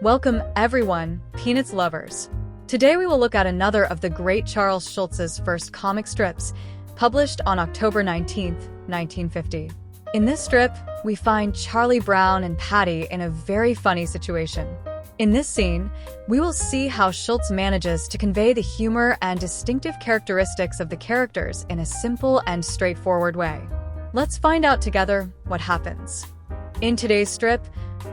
Welcome everyone, Peanuts lovers. Today we will look at another of the great Charles Schulz's first comic strips, published on October 19, 1950. In this strip, we find Charlie Brown and Patty in a very funny situation. In this scene, we will see how Schulz manages to convey the humor and distinctive characteristics of the characters in a simple and straightforward way. Let's find out together what happens. In today's strip,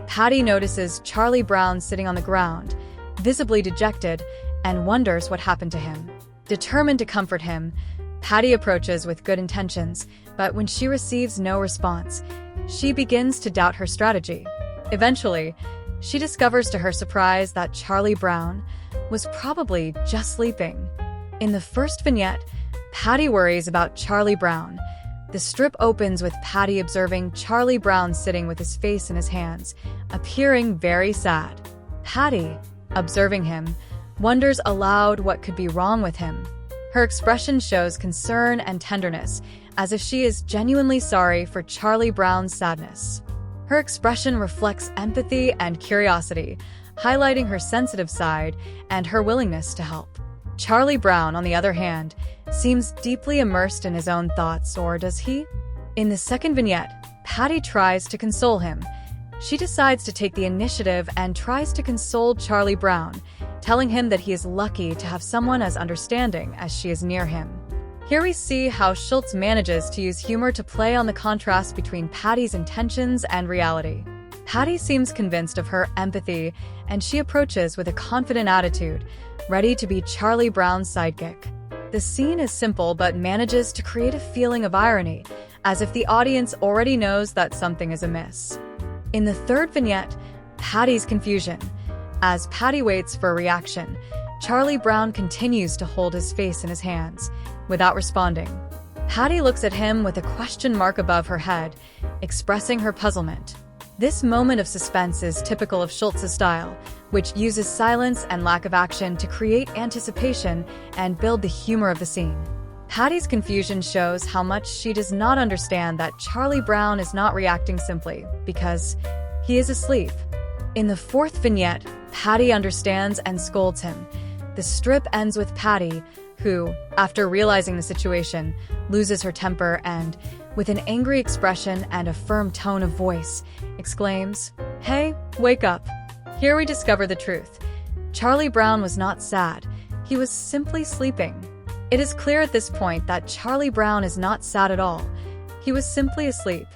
Patty notices Charlie Brown sitting on the ground, visibly dejected, and wonders what happened to him. Determined to comfort him, Patty approaches with good intentions, but when she receives no response, she begins to doubt her strategy. Eventually, she discovers to her surprise that Charlie Brown was probably just sleeping. In the first vignette, Patty worries about Charlie Brown. The strip opens with Patty observing Charlie Brown sitting with his face in his hands, appearing very sad. Patty, observing him, wonders aloud what could be wrong with him. Her expression shows concern and tenderness, as if she is genuinely sorry for Charlie Brown's sadness. Her expression reflects empathy and curiosity, highlighting her sensitive side and her willingness to help. Charlie Brown, on the other hand, seems deeply immersed in his own thoughts, or does he? In the second vignette, Patty tries to console him. She decides to take the initiative and tries to console Charlie Brown, telling him that he is lucky to have someone as understanding as she is near him. Here we see how Schulz manages to use humor to play on the contrast between Patty's intentions and reality. Patty seems convinced of her empathy, and she approaches with a confident attitude, ready to be Charlie Brown's sidekick. The scene is simple but manages to create a feeling of irony, as if the audience already knows that something is amiss. In the third vignette, Patty's confusion. As Patty waits for a reaction, Charlie Brown continues to hold his face in his hands, without responding. Patty looks at him with a question mark above her head, expressing her puzzlement. This moment of suspense is typical of Schulz's style, which uses silence and lack of action to create anticipation and build the humor of the scene. Patty's confusion shows how much she does not understand that Charlie Brown is not reacting simply because he is asleep. In the fourth vignette, Patty understands and scolds him. The strip ends with Patty, who, after realizing the situation, loses her temper and, with an angry expression and a firm tone of voice, exclaims, "Hey, wake up." Here we discover the truth. Charlie Brown was not sad. He was simply sleeping. It is clear at this point that Charlie Brown is not sad at all. He was simply asleep.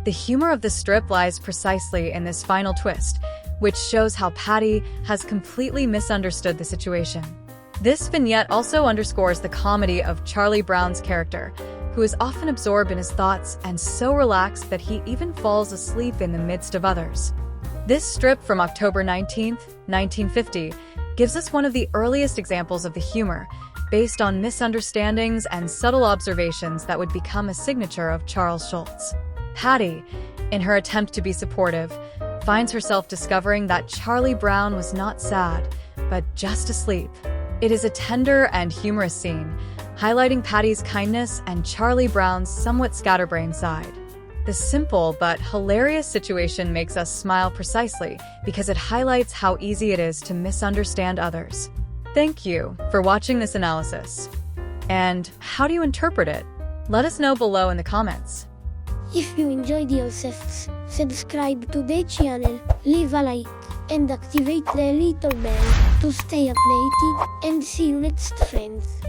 The humor of the strip lies precisely in this final twist, which shows how Patty has completely misunderstood the situation. This vignette also underscores the comedy of Charlie Brown's character, who is often absorbed in his thoughts and so relaxed that he even falls asleep in the midst of others. This strip from October 19, 1950, gives us one of the earliest examples of the humor, based on misunderstandings and subtle observations that would become a signature of Charles Schulz. Patty, in her attempt to be supportive, finds herself discovering that Charlie Brown was not sad, but just asleep. It is a tender and humorous scene, highlighting Patty's kindness and Charlie Brown's somewhat scatterbrained side. The simple but hilarious situation makes us smile precisely because it highlights how easy it is to misunderstand others. Thank you for watching this analysis. And how do you interpret it? Let us know below in the comments. If you enjoyed yourselves, subscribe to the channel, leave a like, and activate the little bell to stay updated, and see you next, friends.